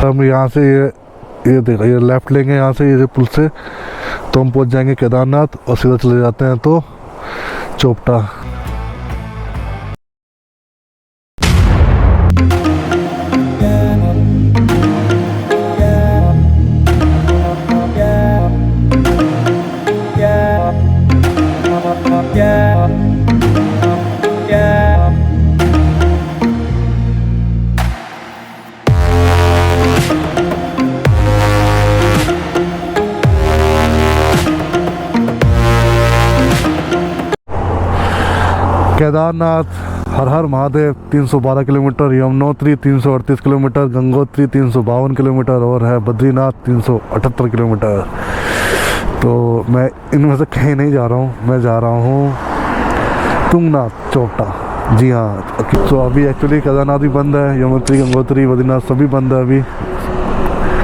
हम यहाँ से ये देखो, ये लेफ़्ट लेंगे यहाँ से, ये पुल से, तो हम पहुँच जाएंगे केदारनाथ और सीधा चले जाते हैं तो Chopta. Kedarnath, Har Har Mahadev 312 kilometre, Yamunotri 338 kilometre, Gangotri 352 kilometre और है बद्रीनाथ 378 किलोमीटर। तो मैं इनमें से कहीं नहीं जा रहा हूँ, मैं जा रहा हूँ तुंगनाथ चोपटा। जी हाँ, तो अभी एक्चुअली केदारनाथ भी बंद है, यमुनोत्री, गंगोत्री, बद्रीनाथ सभी बंद है अभी,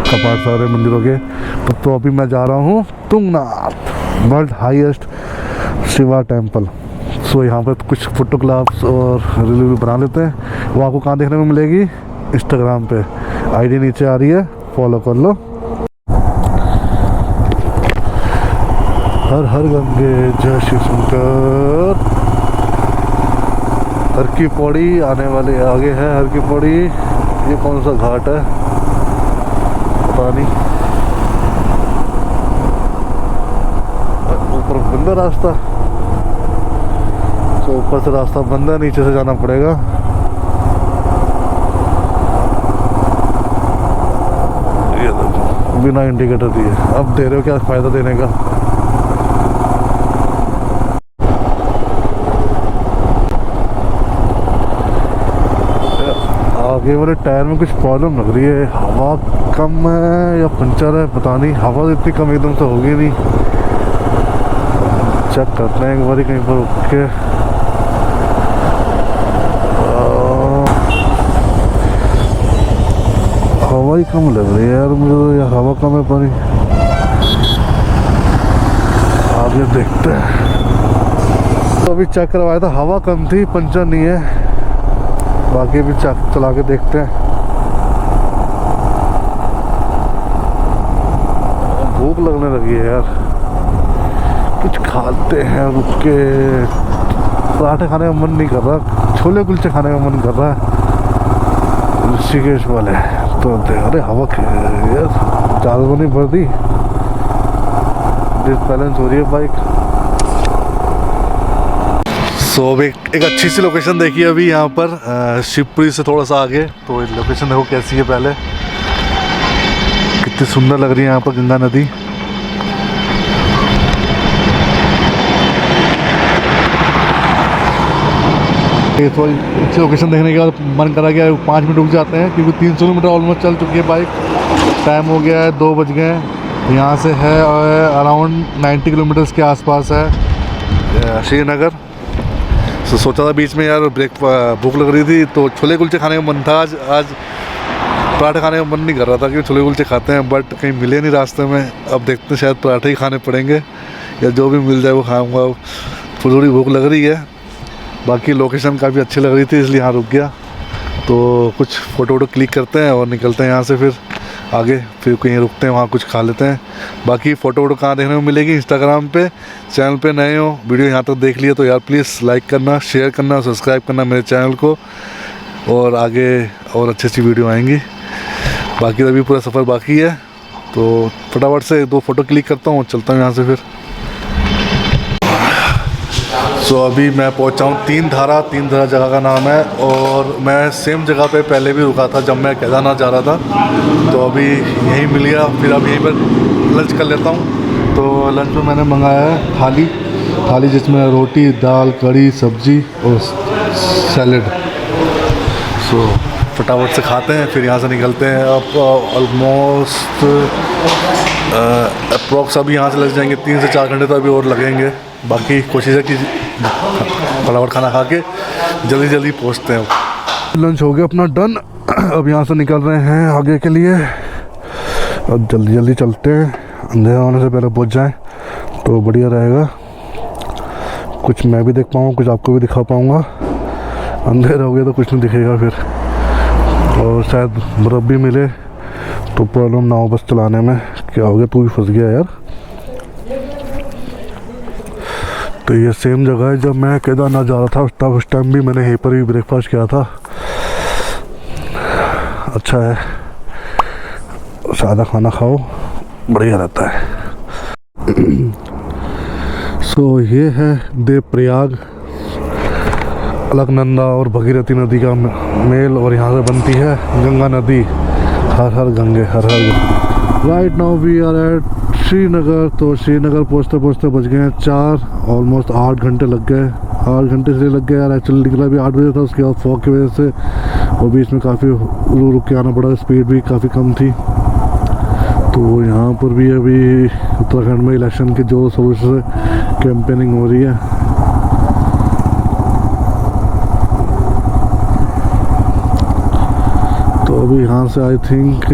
कपाट सारे मंदिरों के। तो अभी मैं जा रहा हूँ Tungnath, world highest Shiva temple. So यहाँ पर कुछ फोटोग्राफ्स और रील भी बना लेते हैं। वो आपको कहाँ देखने में मिलेगी? इंस्टाग्राम पे आईडी नीचे आ रही है, फॉलो कर लो। हर हर गंगे जय शिव शंकर। हर की पौड़ी आने वाले आगे है, हर की पौड़ी। ये कौन सा घाट है पता नहीं, ऊपर बंद रास्ता, तो ऊपर से रास्ता बंद है, नीचे से जाना पड़ेगा। ये देखो बिना इंडिकेटर दिए, अब दे रहे हो क्या फायदा देने का। आगे वाले टायर में कुछ प्रॉब्लम लग रही है, हवा कम है या पंचर है पता नहीं। हवा इतनी कम एकदम से होगी नहीं, चेक करते हैं एक बार कहीं पर रुक के। हवा ही कम लग रही है यार मुझे तो, यार हवा कम है पानी। आगे देखते हैं। तो अभी चेक करवाया था, हवा कम थी, पंचर नहीं है। बाकी भी चेक चला के देखते हैं। भूख लगने लगी है यार, कुछ खाते हैं रुक के। पराठे खाने का मन नहीं कर रहा, छोले कुलचे खाने का मन कर रहा है ऋषिकेश वाले। तो अरे हवा यार ज़्यादा तो नहीं भर दी, डिसबैलेंस हो रही है बाइक। सो अब एक अच्छी सी लोकेशन देखी है अभी यहाँ पर, शिवपुरी से थोड़ा सा आगे। तो लोकेशन देखो कैसी है, पहले कितनी सुंदर लग रही है यहाँ पर गंगा नदी। ये तो अच्छी लोकेशन देखने के बाद मन करा कि 5 मिनट रुक जाते हैं, क्योंकि 300 किलोमीटर ऑलमोस्ट चल चुकी है बाइक। टाइम हो गया है 2 बज गए हैं। यहाँ से है अराउंड 90 किलोमीटर्स के आसपास है श्रीनगर। तो सोचा था बीच में यार भूख लग रही थी तो छोले कुलचे खाने का मन था। आज पराठे खाने का मन नहीं कर रहा था, क्योंकि छोले कुलचे खाते हैं बट कहीं मिले नहीं रास्ते में। अब देखते हैं शायद पराठे ही खाने पड़ेंगे या जो भी मिल जाए वो खाऊँगा। थोड़ी भूख लग रही है। बाकी लोकेशन काफ़ी अच्छी लग रही थी इसलिए यहाँ रुक गया। तो कुछ फ़ोटो वोटो क्लिक करते हैं और निकलते हैं यहाँ से फिर आगे। फिर कहीं रुकते हैं, वहाँ कुछ खा लेते हैं। बाकी फ़ोटो वोटो कहाँ देखने को मिलेगी? इंस्टाग्राम पे। चैनल पे नए हो, वीडियो यहाँ तक देख लिए तो यार प्लीज़ लाइक करना, शेयर करना, सब्सक्राइब करना मेरे चैनल को। और आगे और अच्छी अच्छी वीडियो आएंगी। बाकी अभी पूरा सफ़र बाकी है, तो फटाफट से 2 फ़ोटो क्लिक करता हूँ और चलता हूँ यहाँ से फिर। सो अभी मैं पहुंचा हूँ तीन धारा जगह का नाम है। और मैं सेम जगह पे पहले भी रुका था जब मैं केदारनाथ जा रहा था, तो अभी यहीं मिल गया। फिर अब यहीं पर लंच कर लेता हूँ। तो लंच में मैंने मंगाया है थाली जिसमें रोटी, दाल, कड़ी, सब्जी और सैलेड। सो फटाफट से खाते हैं फिर यहाँ से निकलते हैं। अब ऑलमोस्ट अप्रॉक्स अभी यहाँ से लग जाएंगे 3 से 4 घंटे तो अभी और लगेंगे। बाकी कोशिश है कि फटाफट खाना खा के जल्दी पहुँचते हैं। लंच हो गया अपना डन। अब यहाँ से निकल रहे हैं आगे के लिए। अब जल्दी चलते हैं, अंधेरा होने से पहले पहुँच जाएं तो बढ़िया रहेगा। कुछ मैं भी देख पाऊँगा, कुछ आपको भी दिखा पाऊँगा। अंधेरा हो गया तो कुछ नहीं दिखेगा फिर। और शायद बर्फ़ भी मिले तो प्रॉब्लम ना हो बस चलाने में। क्या हो गया, तू भी फंस गया यार। तो ये सेम जगह है जब मैं केदारनाथ जा रहा था, तब उस टाइम भी मैंने यहीं पर ही ब्रेकफास्ट किया था। अच्छा है, सादा खाना खाओ, बढ़िया रहता है। सो ये है देवप्रयाग, अलकनंदा और भगीरथी नदी का मेल, और यहाँ से बनती है गंगा नदी। Har Har Gange, Har Har Gange. Right now we are at Srinagar. तो श्रीनगर पहुँचते पहुँचते बज गए हैं 4, ऑलमोस्ट 8 घंटे लग गए। 8 घंटे से लग गए यार, एक्चुअली निकला भी 8 बजे था, उसके बाद फॉग की वजह से और बीच में काफ़ी रुक रुक के आना पड़ा, स्पीड भी काफ़ी कम थी। तो यहाँ पर भी अभी उत्तराखंड में इलेक्शन के जोर शोर से कैंपेनिंग हो रही है। तो अभी यहाँ से आई थिंक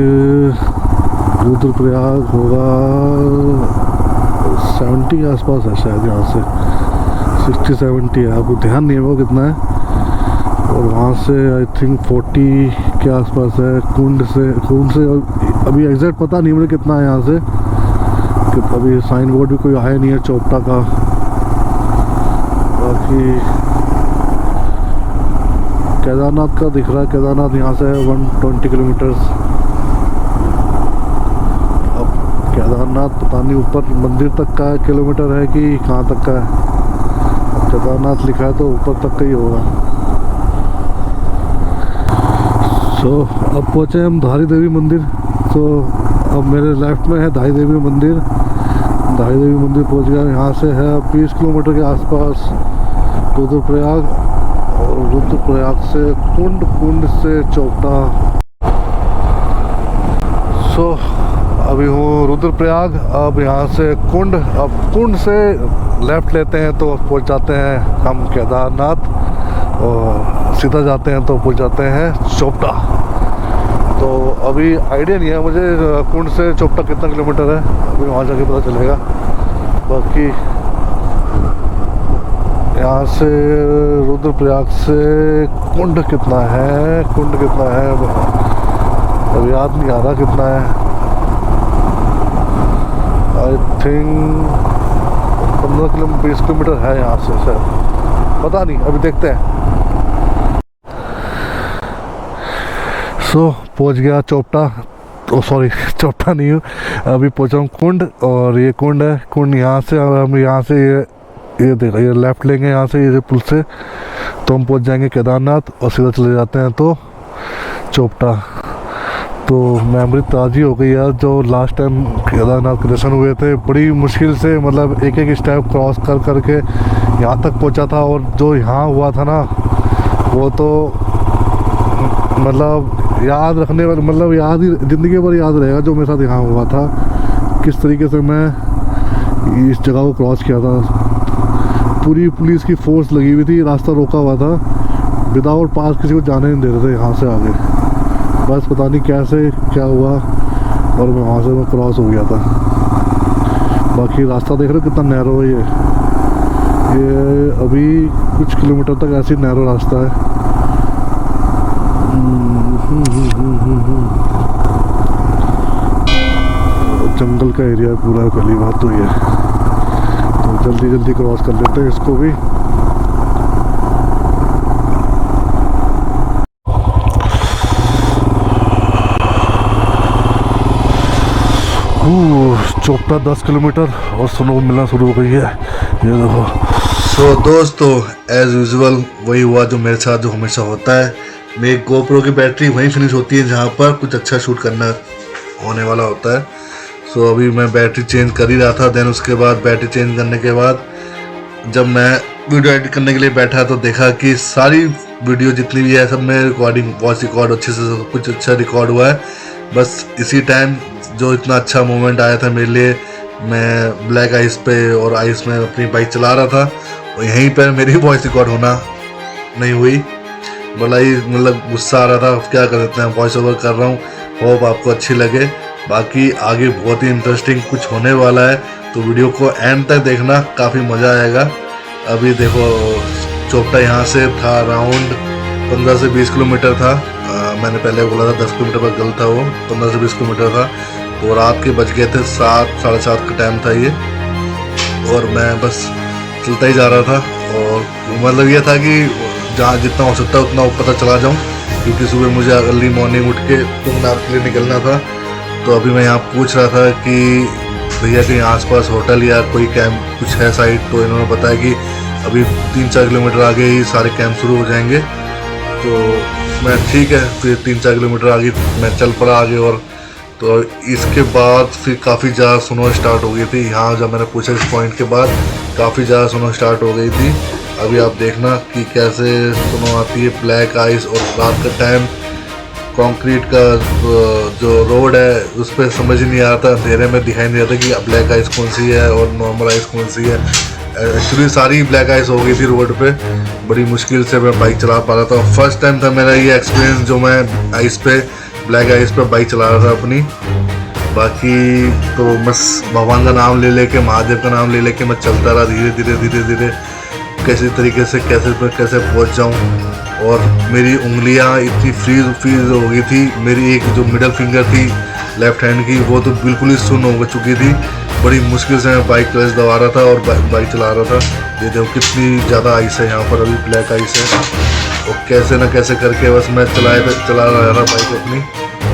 रुद्रप्रयाग होगा 70 के आसपास है शायद, यहाँ से 60-70 है, आपको ध्यान नहीं है वो कितना है। और वहाँ से आई थिंक 40 के आसपास है। कुंड से अभी एग्जैक्ट पता नहीं मुझे कितना है यहाँ से, कि अभी साइन बोर्ड भी कोई आया नहीं है चोपटा का। बाकी केदारनाथ का दिख रहा है, केदारनाथ यहाँ से है 120 किलोमीटर्स। अब केदारनाथ पता नहीं ऊपर मंदिर तक का किलोमीटर है कि कहाँ तक का है। अब केदारनाथ लिखा है तो ऊपर तक का ही होगा। सो अब पहुँचे हम धारी देवी मंदिर। तो अब मेरे लेफ्ट में है धारी देवी मंदिर। धारी देवी मंदिर पहुँच गया। यहाँ से है 20 किलोमीटर के आसपास रुद्रप्रयाग, और रुद्रप्रयाग से कुंड से चोपटा। सो अभी हूँ रुद्रप्रयाग, अब यहाँ से कुंड। अब कुंड से लेफ़्ट लेते हैं तो पहुँच जाते हैं हम केदारनाथ, और सीधा जाते हैं तो पहुँच जाते हैं चोपटा। तो अभी आइडिया नहीं है मुझे कुंड से चोपटा कितना किलोमीटर है, अभी वहाँ जाके पता चलेगा। बाकी यहाँ से रुद्रप्रयाग से कुंड कितना है, अब याद नहीं आ रहा कितना है। आई थिंक 20 किलोमीटर है यहाँ से शायद, पता नहीं, अभी देखते हैं। सो पहुँच गया चोपटा। ओ सॉरी, चोपटा नहीं हूँ, अभी पहुँचा हूँ कुंड, और ये कुंड है। कुंड यहाँ से, और हम यहाँ से ये देख रहे, ये लेफ़्ट लेंगे यहाँ से, ये पुल से, तो हम पहुँच जाएंगे केदारनाथ, और सीधा चले जाते हैं तो चोपटा। तो मेमोरी ताज़ी हो गई यार, जो लास्ट टाइम केदारनाथ के दर्शन हुए थे, बड़ी मुश्किल से मतलब एक एक स्टेप क्रॉस कर करके यहाँ तक पहुँचा था। और जो यहाँ हुआ था ना, वो तो मतलब याद रखने वाला, मतलब याद ही ज़िंदगी भर याद रहेगा जो मेरे साथ यहाँ हुआ था। किस तरीके से मैं इस जगह को क्रॉस किया था। पूरी पुलिस की फोर्स लगी हुई थी, रास्ता रोका हुआ था, विदाउट पास किसी को जाने नहीं दे रहे थे यहाँ से आगे। बस पता नहीं कैसे क्या हुआ, और मैं वहाँ से मैं क्रॉस हो गया था। बाकी रास्ता देख रहे हो कितना नैरो है ये अभी कुछ किलोमीटर तक ऐसे ही नैरो रास्ता है। जंगल का एरिया पूरा, पहली बात तो ये, तो जल्दी जल्दी क्रॉस कर लेते हैं इसको भी। चोपटा 10 किलोमीटर और स्नो मिलना शुरू हो गई है, ये देखो। सो दोस्तों, एज यूजुअल वही हुआ जो मेरे साथ जो हमेशा होता है। मेरी गोप्रो की बैटरी वहीं फिनिश होती है जहाँ पर कुछ अच्छा शूट करना होने वाला होता है। सो अभी मैं बैटरी चेंज कर ही रहा था। देन उसके बाद बैटरी चेंज करने के बाद जब मैं वीडियो एडिट करने के लिए बैठा तो देखा कि सारी वीडियो जितनी भी है सब में रिकॉर्डिंग, वॉइस रिकॉर्ड अच्छे से सब कुछ अच्छा रिकॉर्ड हुआ है। बस इसी टाइम जो इतना अच्छा मोमेंट आया था मेरे लिए, मैं ब्लैक आइस पे और आइस में अपनी बाइक चला रहा था, और यहीं पर मेरी वॉइस रिकॉर्ड होना नहीं हुई। बड़ा ही मतलब गुस्सा आ रहा था। क्या कर सकते हैं, वॉइस ओवर कर रहा हूँ, होप आपको अच्छी लगे। बाकी आगे बहुत ही इंटरेस्टिंग कुछ होने वाला है, तो वीडियो को एंड तक देखना, काफ़ी मज़ा आएगा। अभी देखो चोपटा यहाँ से था अराउंड 15 से 20 किलोमीटर था। मैंने पहले बोला था 10 किलोमीटर पर गलत था, वो 15 से 20 किलोमीटर था। तो रात के बज गए थे 7 साढ़े 7 का टाइम था ये, और मैं बस चलता ही जा रहा था। और मतलब ये था कि जहाँ जितना हो सकता है उतना ऊपर तक चला जाऊँ, क्योंकि सुबह मुझे अर्ली मॉर्निंग उठ के तुंगनाथ के लिए निकलना था। तो अभी मैं यहाँ पूछ रहा था कि भैया कहीं आसपास होटल या कोई कैंप कुछ है साइड, तो इन्होंने बताया कि अभी 3-4 किलोमीटर आगे ही सारे कैंप शुरू हो जाएंगे। तो मैं ठीक है, फिर 3-4 किलोमीटर आगे मैं चल पड़ा आगे। और तो इसके बाद फिर काफ़ी ज़्यादा स्नो स्टार्ट हो गई थी यहाँ। जब मैंने पूछा इस पॉइंट के बाद काफ़ी ज़्यादा स्नो स्टार्ट हो गई थी। अभी आप देखना कि कैसे स्नो आती है, ब्लैक आइस। और रात का टाइम कंक्रीट का जो रोड है उस पर समझ नहीं आ रहा था, अंधेरे में दिखाई नहीं रहा था कि ब्लैक आइस कौन सी है और नॉर्मल आइस कौन सी है। एक्चुअली सारी ब्लैक आइस हो गई थी रोड पे, बड़ी मुश्किल से मैं बाइक चला पा रहा था। फर्स्ट टाइम था मेरा ये एक्सपीरियंस जो मैं आइस पे, ब्लैक आइस पे बाइक चला रहा था अपनी। बाकी तो बस भगवान का नाम ले लेके, महादेव का नाम ले लेके मैं चलता रहा धीरे धीरे धीरे धीरे, कैसे तरीके से कैसे पहुंच जाऊं। और मेरी उंगलियां इतनी फ्रीज हो गई थी, मेरी एक जो मिडल फिंगर थी लेफ्ट हैंड की वो तो बिल्कुल ही सुन्न हो चुकी थी। बड़ी मुश्किल से मैं बाइक क्लच दबा रहा था और बाइक चला रहा था। ये देखो कितनी ज़्यादा आइस है यहाँ पर, अभी ब्लैक आइस है। और कैसे ना कैसे करके बस मैं चला रहा था बाइक अपनी।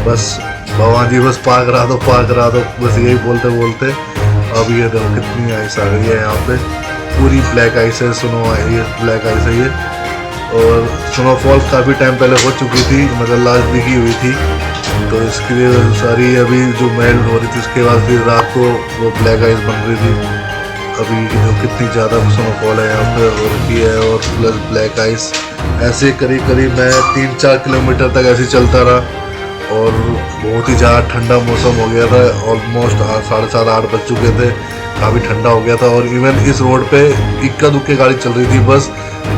बस भगवान जी बस पार करा दो, बस यही बोलते बोलते। अब ये देखो कितनी आइस आ गई है यहाँ पे, पूरी ब्लैक आइस है, स्नो है, ये ब्लैक आइस है ये। और स्नोफॉल काफ़ी टाइम पहले हो चुकी थी, मतलब लास्ट वीक ही हुई थी। तो इसके लिए सारी अभी जो मेल्ट हो रही थी, उसके बाद फिर रात को वो ब्लैक आइस बन रही थी। अभी जो कितनी ज़्यादा स्नोफॉल है यहाँ पे हो रखी है, और प्लस ब्लैक आइस। ऐसे करीब मैं 3-4 किलोमीटर तक ऐसे चलता रहा, और बहुत ही ज़्यादा ठंडा मौसम हो गया था। ऑलमोस्ट 7:30-8 बज चुके थे, काफ़ी ठंडा हो गया था। और इवन इस रोड पे इक्का दुक्के गाड़ी चल रही थी, बस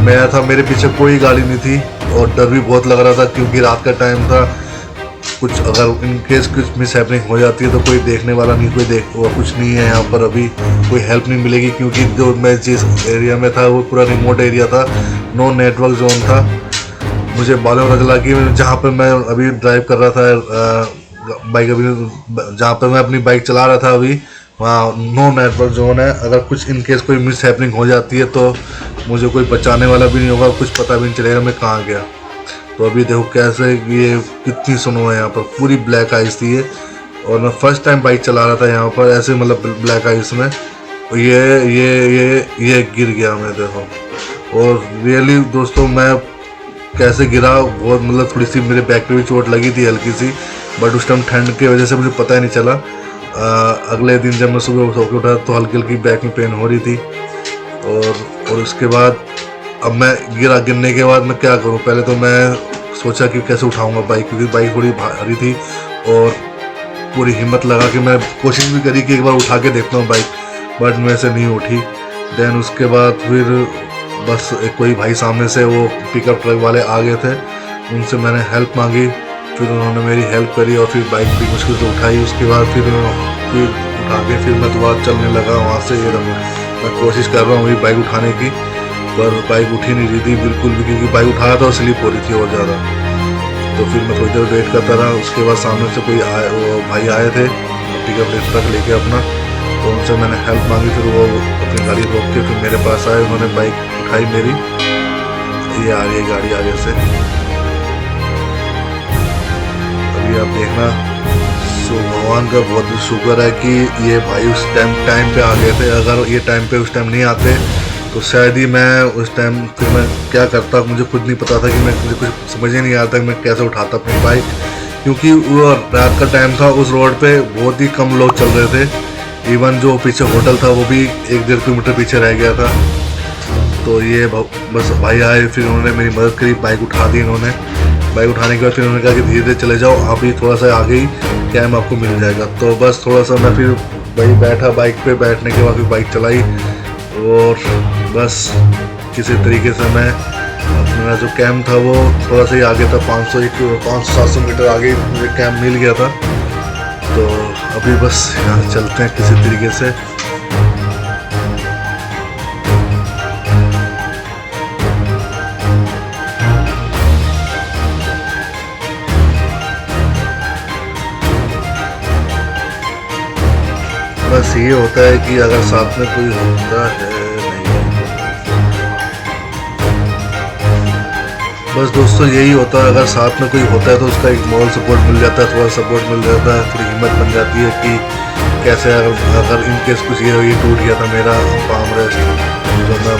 मैं था, मेरे पीछे कोई गाड़ी नहीं थी। और डर भी बहुत लग रहा था, क्योंकि रात का टाइम था, कुछ अगर इन केस कुछ मिस हैपनिंग हो जाती है तो कोई देखने वाला नहीं, कुछ नहीं है यहाँ पर, अभी कोई हेल्प नहीं मिलेगी। क्योंकि जो मैं जिस एरिया में था वो पूरा रिमोट एरिया था, नो नेटवर्क जोन था। मुझे मालूम पता चला कि जहाँ पर मैं अभी ड्राइव कर रहा था बाइक, अभी जहाँ पर मैं अपनी बाइक चला रहा था अभी, वहाँ नो नेटवर्क जोन है। अगर कुछ इन केस कोई मिस हैपनिंग हो जाती है तो मुझे कोई बचाने वाला भी नहीं होगा, कुछ पता भी नहीं चलेगा मैं कहाँ गया। तो अभी देखो कैसे ये कितनी स्नो है यहाँ पर, पूरी ब्लैक आइस थी ये। और मैं फर्स्ट टाइम बाइक चला रहा था यहाँ पर ऐसे, मतलब ब्लैक आइस में। ये गिर गया मैं, देखो। और रियली दोस्तों मैं कैसे गिरा, बहुत मतलब थोड़ी सी मेरे बैक पे भी चोट लगी थी हल्की सी, बट उस टाइम ठंड की वजह से मुझे पता ही नहीं चला। अगले दिन जब मैं सुबह सो के उठा तो हल्की बैक में पेन हो रही थी। और उसके बाद अब मैं गिरने के बाद मैं क्या करूं, पहले तो मैं सोचा कि कैसे उठाऊंगा बाइक, क्योंकि बाइक थोड़ी भारी थी। और पूरी हिम्मत लगा कि मैं कोशिश भी करी कि एक बार उठा के देखता हूँ बाइक, बट मेरे से नहीं उठी। देन उसके बाद फिर बस एक कोई भाई सामने से वो पिकअप ट्रक वाले आ गए थे, उनसे मैंने हेल्प मांगी, फिर उन्होंने मेरी हेल्प करी और फिर बाइक भी मुश्किल से उठाई। उसके बाद फिर उठा के फिर मैं दोबारा चलने लगा वहाँ से। ये मैं कोशिश कर रहा हूँ अभी बाइक उठाने की, पर बाइक उठी नहीं रही थी बिल्कुल भी, क्योंकि बाइक उठाया था और स्लिप हो रही थी और ज़्यादा। तो फिर मैं थोड़ी देर वेट करता रहा। उसके बाद सामने से वो भाई आए थे पिकअप ट्रक लेके अपना, तो उनसे मैंने हेल्प मांगी। फिर वो अपनी गाड़ी रोक के फिर मेरे पास आए, उन्होंने बाइक उठाई मेरी। ये आ रही है गाड़ी आगे से, अभी आप देखना। तो भगवान का बहुत शुक्र है कि ये भाई उस टाइम पे आ गए थे। अगर ये टाइम पे उस टाइम नहीं आते तो शायद ही मैं उस टाइम फिर मैं क्या करता, मुझे खुद नहीं पता था कि मुझे कुछ समझ ही नहीं आता कि मैं कैसे उठाता अपनी बाइक। क्योंकि वो रात का टाइम था, उस रोड पे बहुत ही कम लोग चल रहे थे। इवन जो पीछे होटल था वो भी 1-1.5 किलोमीटर पीछे रह गया था। तो ये बस भाई आए, फिर उन्होंने मेरी मदद करी, बाइक उठा दी इन्होंने। बाइक उठाने के बाद फिर उन्होंने कहा कि धीरे धीरे चले जाओ, आप ही थोड़ा सा आगे ही कैम आपको मिल जाएगा। तो बस थोड़ा सा मैं फिर वही बैठा बाइक पे, बैठने के बाद फिर बाइक चलाई और बस किसी तरीके से मैं अपना जो कैम्प था वो थोड़ा सा ही आगे था, 500-700 मीटर आगे मुझे कैम्प मिल गया था। तो अभी बस यहाँ चलते हैं किसी तरीके से। बस ये होता है कि अगर साथ में कोई होता है बस दोस्तों यही होता है, अगर साथ में कोई होता है तो उसका एक मॉरल सपोर्ट मिल जाता है, थोड़ा सपोर्ट मिल जाता है, थोड़ी हिम्मत बन जाती है कि कैसे अगर इन केस कुछ ये टूट गया था मेरा पाम रेस्ट जो मैं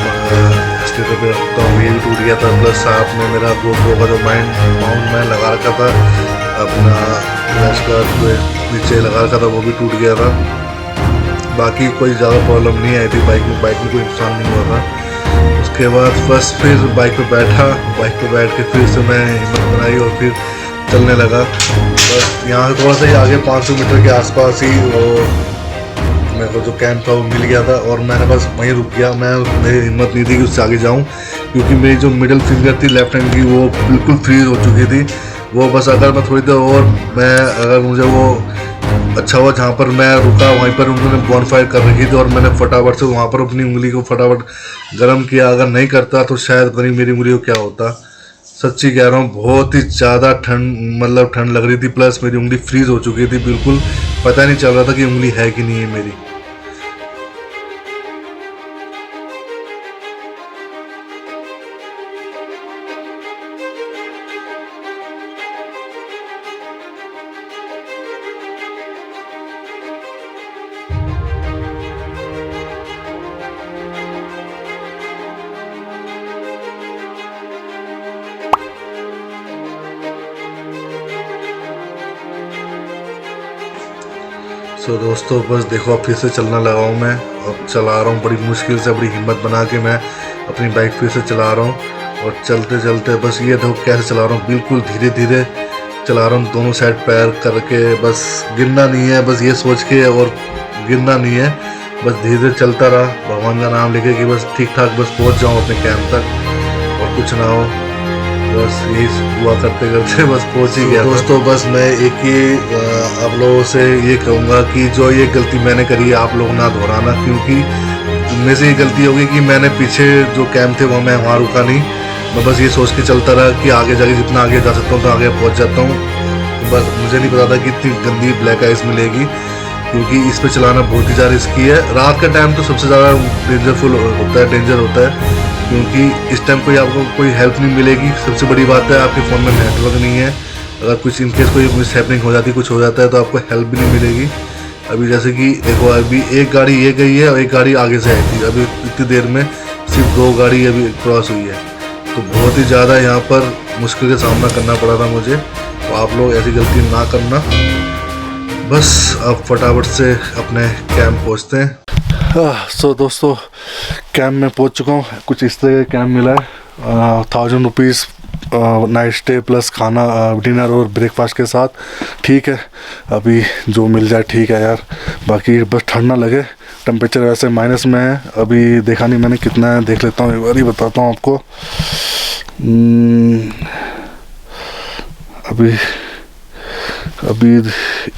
स्टेटर पे रखता हूँ ये भी टूट गया था, प्लस साथ में मेरा GoPro का जो माउंट मैं लगा रखा था अपना फ्लैश कार्ड पे नीचे लगा रखा था वो भी टूट गया था। बाकी कोई ज़्यादा प्रॉब्लम नहीं आई थी, बाइक में कोई नुकसान नहीं हुआ था। उसके बाद बस फिर बाइक पे बैठा, बाइक पे बैठ के फिर से मैं हिम्मत बनाई और फिर चलने लगा। बस यहाँ से थोड़ा सा ही आगे 500 मीटर के आसपास ही वो मेरे को जो कैंप था वो मिल गया था और मैंने बस वहीं रुक गया। मेरी हिम्मत नहीं थी कि उससे आगे जाऊँ, क्योंकि मेरी जो मिडिल फिंगर थी लेफ्ट हैंड की वो बिल्कुल फ्रीज हो चुकी थी। वो बस अगर मैं थोड़ी देर और अगर मुझे वो अच्छा हुआ जहाँ पर मैं रुका वहीं पर उन्होंने बॉनफायर कर रखी थी और मैंने फटाफट से वहाँ पर अपनी उंगली को फटाफट गर्म किया। अगर नहीं करता तो शायद पता नहीं मेरी उंगली को क्या होता। सच्ची कह रहा हूँ, बहुत ही ज़्यादा ठंड लग रही थी, प्लस मेरी उंगली फ्रीज हो चुकी थी, बिल्कुल पता नहीं चल रहा था कि उंगली है कि नहीं है मेरी। सो दोस्तों बस देखो अब फिर से चलना लगा हूँ मैं, अब चला रहा हूँ बड़ी मुश्किल से, बड़ी हिम्मत बना के मैं अपनी बाइक फिर से चला रहा हूँ। और चलते चलते बस ये देखो कैसे चला रहा हूँ, बिल्कुल धीरे धीरे चला रहा हूँ, दोनों साइड पैर करके, बस गिरना नहीं है, बस ये सोच के और गिरना नहीं है, बस धीरे धीरे चलता रहा भगवान का नाम लेके कि बस ठीक ठाक बस पहुँच जाऊँ अपने कैंप तक और कुछ ना हो। बस यही हुआ करते करते बस पहुंच ही गया। दोस्तों बस मैं एक ही आप लोगों से ये कहूँगा कि जो ये गलती मैंने करी है आप लोग ना दोहराना, क्योंकि उनमें से ये गलती होगी कि मैंने पीछे जो कैंप थे वो मैं वहाँ रुका नहीं, मैं बस ये सोच के चलता रहा कि आगे जाके जितना आगे जा सकता हूँ तो आगे पहुँच जाता हूँ। बस मुझे नहीं पता था कि इतनी गंदी ब्लैक आइस मिलेगी, क्योंकि इस पर चलाना बहुत ही ज़्यादा रिस्की है। रात का टाइम तो सबसे ज़्यादा डेंजर होता है, क्योंकि इस टाइम कोई आपको कोई हेल्प नहीं मिलेगी। सबसे बड़ी बात है आपके फ़ोन में नेटवर्क नहीं है, अगर कुछ इनकेस कोई मिस हैपनिंग हो जाती, कुछ हो जाता है तो आपको हेल्प भी नहीं मिलेगी। अभी जैसे कि देखो अभी एक गाड़ी ये गई है और एक गाड़ी आगे से आई थी, अभी इतनी देर में सिर्फ 2 गाड़ी अभी क्रॉस हुई है, तो बहुत ही ज़्यादा यहाँ पर मुश्किल का सामना करना पड़ा था मुझे। तो आप लोग ऐसी गलती ना करना। बस अब फटाफट से अपने कैंप पहुँचते हैं। सो दोस्तों कैंप में पहुंच चुका हूँ, कुछ इस तरह का कैंप मिला है 1000 रुपीज़ नाइट स्टे प्लस खाना डिनर और ब्रेकफास्ट के साथ। ठीक है, अभी जो मिल जाए ठीक है यार, बाकी बस ठंड ना लगे। टेम्परेचर वैसे माइनस में है, अभी देखा नहीं मैंने कितना है, देख लेता हूँ एक बार ही बताता हूँ आपको। अभी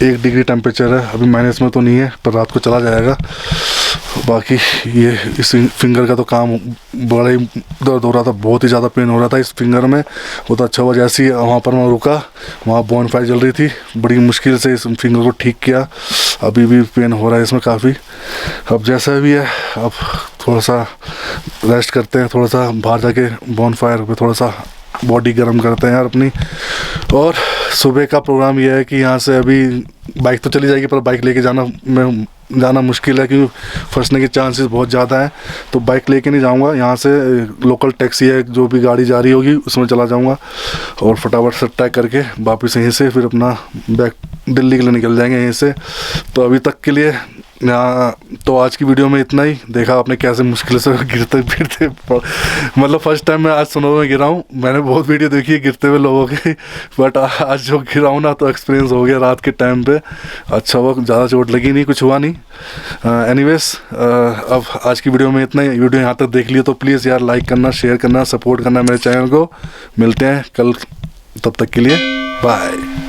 1 डिग्री टेम्परेचर है, अभी माइनस में तो नहीं है पर रात को चला जाएगा। बाकी ये इस फिंगर का तो काम बड़ा ही दर्द हो रहा था, बहुत ही ज़्यादा पेन हो रहा था इस फिंगर में। वो तो अच्छा हुआ जैसे ही वहाँ पर मैं रुका, वहाँ बॉनफायर जल रही थी, बड़ी मुश्किल से इस फिंगर को ठीक किया। अभी भी पेन हो रहा है इसमें काफ़ी। अब जैसा भी है अब थोड़ा सा रेस्ट करते हैं, थोड़ा सा बाहर जाके बॉनफायर पे थोड़ा सा बॉडी गर्म करते हैं यार अपनी। और सुबह का प्रोग्राम ये है कि यहाँ से अभी बाइक तो चली जाएगी पर बाइक लेके जाना मुश्किल है, क्योंकि फंसने के चांसेस बहुत ज़्यादा हैं। तो बाइक लेके नहीं जाऊँगा, यहाँ से लोकल टैक्सी है जो भी गाड़ी जा रही होगी उसमें चला जाऊँगा और फटाफट से ट्रैक करके वापस यहीं से फिर अपना बैक दिल्ली के लिए निकल जाएंगे यहीं से। तो अभी तक के लिए तो आज की वीडियो में इतना ही। देखा आपने कैसे मुश्किल से गिरते मतलब फर्स्ट टाइम मैं आज स्नो में गिरा हूँ। मैंने बहुत वीडियो देखी है गिरते हुए लोगों की, बट आज जो गिरा हूँ ना तो एक्सपीरियंस हो गया रात के टाइम पे। अच्छा हुआ, ज़्यादा चोट लगी नहीं, कुछ हुआ नहीं। एनीवेज अब आज की वीडियो में इतना ही। वीडियो यहाँ तक देख लिया तो प्लीज़ यार लाइक करना, शेयर करना, सपोर्ट करना मेरे चैनल को। मिलते हैं कल, तब तक के लिए बाय।